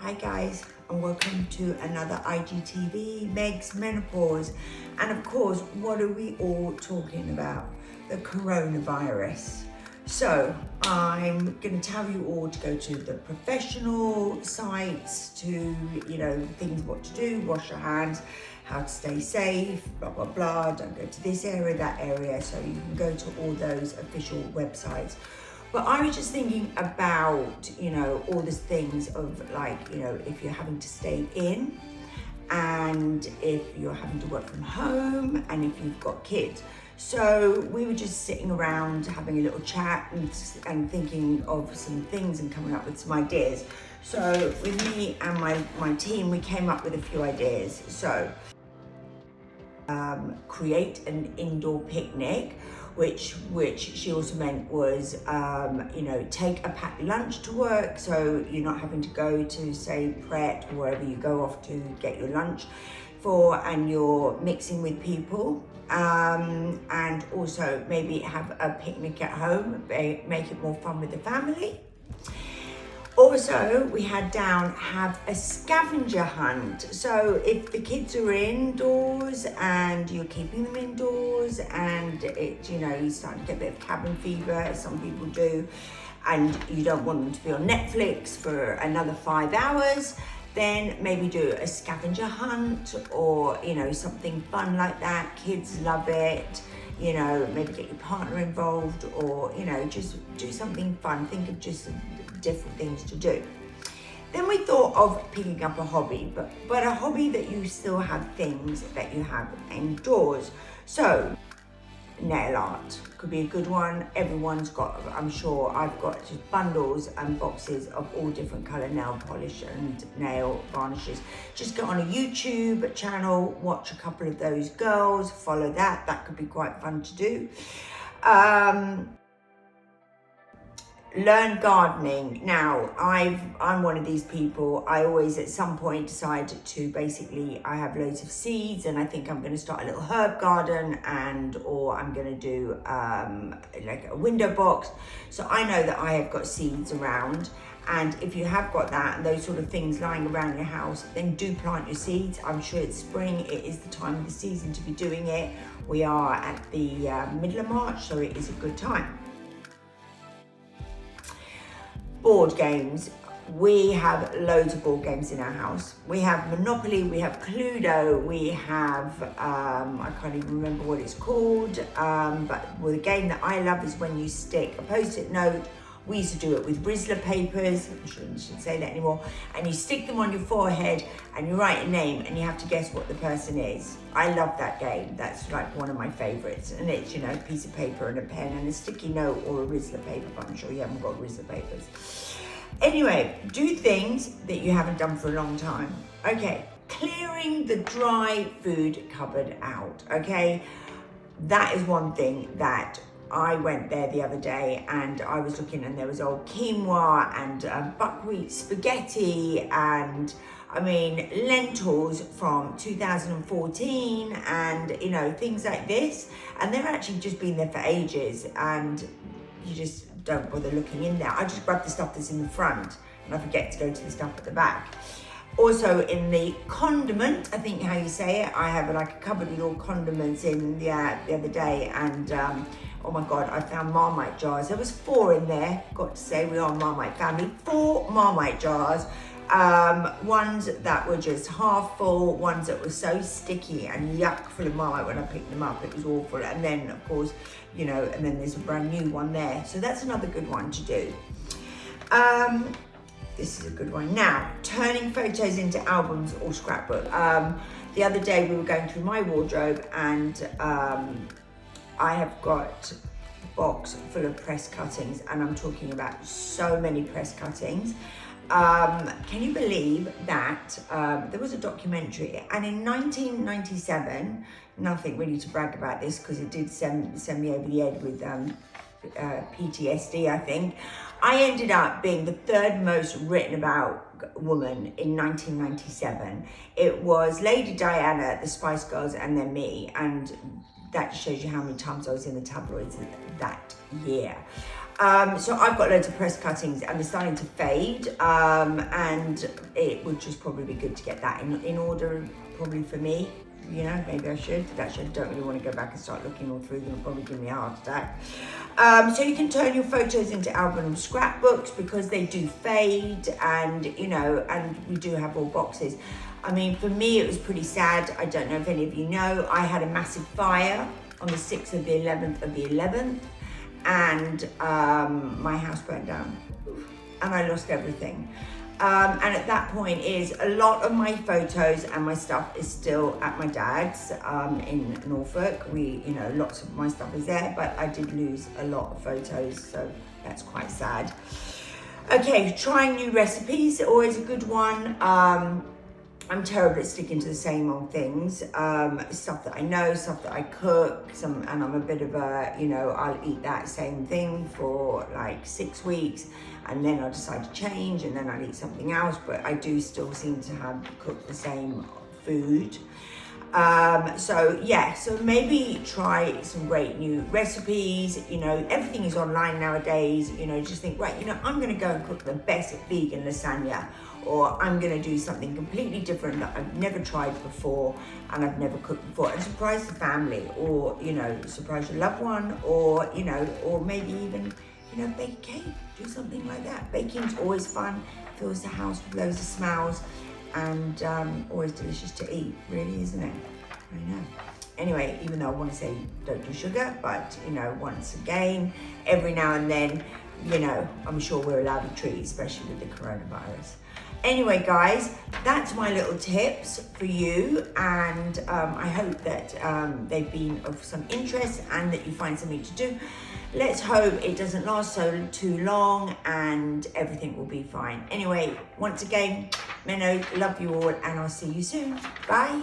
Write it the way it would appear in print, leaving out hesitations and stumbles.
Hi guys, and welcome to another IGTV, Megsmenopause. And of course, what are we all talking about? The coronavirus. So I'm going to tell you all to go to the professional sites, to, things what to do, wash your hands, how to stay safe, blah, blah, blah. Don't go to this area, that area. So you can go to all those official websites. But I was just thinking about, all these things of if you're having to stay in and if you're having to work from home and if you've got kids. So we were just sitting around having a little chat and thinking of some things and coming up with some ideas. So with me and my team, we came up with a few ideas. So create an indoor picnic, which she also meant was, take a packed lunch to work, so you're not having to go to, say, Pret or wherever you go off to get your lunch and you're mixing with people. And also maybe have a picnic at home, make it more fun with the family. Also, we had down have a scavenger hunt. So if the kids are indoors and you're keeping them indoors and you're starting to get a bit of cabin fever, as some people do, and you don't want them to be on Netflix for another 5 hours, then maybe do a scavenger hunt or, something fun like that. Kids love it. Maybe get your partner involved or, just do something fun. Think of just different things to do. Then we thought of picking up a hobby, but a hobby that you still have things that you have indoors. So nail art could be a good one. Everyone's got, I'm sure I've got just bundles and boxes of all different color nail polish and nail varnishes. Just go on a YouTube channel, watch a couple of those girls, follow that could be quite fun to do. Learn gardening. Now, I'm one of these people, I always at some point decide to I have loads of seeds and I think I'm going to start a little herb garden or I'm going to do like a window box. So I know that I have got seeds around, and if you have got that and those sort of things lying around your house, then do plant your seeds. I'm sure it's spring, it is the time of the season to be doing it. We are at the middle of March, so it is a good time. Board games. We have loads of board games in our house. We have Monopoly, we have Cluedo, we have, I can't even remember what it's called, but the game that I love is when you stick a post-it note. We used to do it with Rizzler papers, I shouldn't say that anymore, and you stick them on your forehead and you write a name and you have to guess what the person is. I love that game. That's like one of my favorites. And it's, a piece of paper and a pen and a sticky note or a Rizzler paper, but I'm sure you haven't got Rizzler papers. Anyway, do things that you haven't done for a long time. Okay, clearing the dry food cupboard out, okay? That is one thing that I went there the other day and I was looking and there was old quinoa and buckwheat spaghetti and lentils from 2014 and things like this, and they've actually just been there for ages and you just don't bother looking in there. I just grab the stuff that's in the front and I forget to go to the stuff at the back. Also in the condiment, I think how you say it, I have like a cupboard with all condiments in the other day, and oh my God, I found Marmite jars. There was 4 in there, got to say, we are a Marmite family. 4 Marmite jars, ones that were just half full, ones that were so sticky and yuck full of Marmite when I picked them up, it was awful. And then of course, and then there's a brand new one there. So that's another good one to do. This is a good one. Now, turning photos into albums or scrapbook. The other day we were going through my wardrobe and I have got a box full of press cuttings, and I'm talking about so many press cuttings. Can you believe that there was a documentary, and in 1997, nothing really to brag about this because it did send me over the edge with PTSD, I think. I ended up being the 3rd most written about woman in 1997. It was Lady Diana, the Spice Girls, and then me, and that shows you how many times I was in the tabloids that year. So I've got loads of press cuttings and they're starting to fade, and it would just probably be good to get that in order, probably for me. You know, maybe I should. Actually, I don't really want to go back and start looking all through them. It'll probably give me a heart attack. So you can turn your photos into album scrapbooks because they do fade, and you know, and we do have all boxes. I mean, for me, it was pretty sad. I don't know if any of you know, I had a massive fire on the 6th of the 11th of the 11th, and my house burnt down, and I lost everything. And at that point is a lot of my photos and my stuff is still at my dad's in Norfolk. You know, lots of my stuff is there, but I did lose a lot of photos, so that's quite sad. Okay, trying new recipes, always a good one. I'm terrible at sticking to the same old things. Stuff that I know, stuff that I cook, and I'm a bit of a, you know, I'll eat that same thing for like 6 weeks, and then I'll decide to change, and then I'll eat something else, but I do still seem to cook the same food. So yeah, so maybe try some great new recipes. You know, everything is online nowadays. You know, just think, right, you know, I'm gonna go and cook the best vegan lasagna, or I'm gonna do something completely different that I've never tried before and I've never cooked before, and surprise the family, or, you know, surprise your loved one, or, you know, or maybe even, you know, bake a cake, do something like that. Baking's always fun, fills the house with loads of smells, and always delicious to eat, really, isn't it? I know. Anyway, even though I want to say don't do sugar, but, you know, once again, every now and then, you know, I'm sure we're allowed a treat, especially with the coronavirus. Anyway, guys, that's my little tips for you, and I hope that they've been of some interest and that you find something to do. Let's hope it doesn't last too long and everything will be fine. Anyway, once again, Menno, love you all, and I'll see you soon. Bye.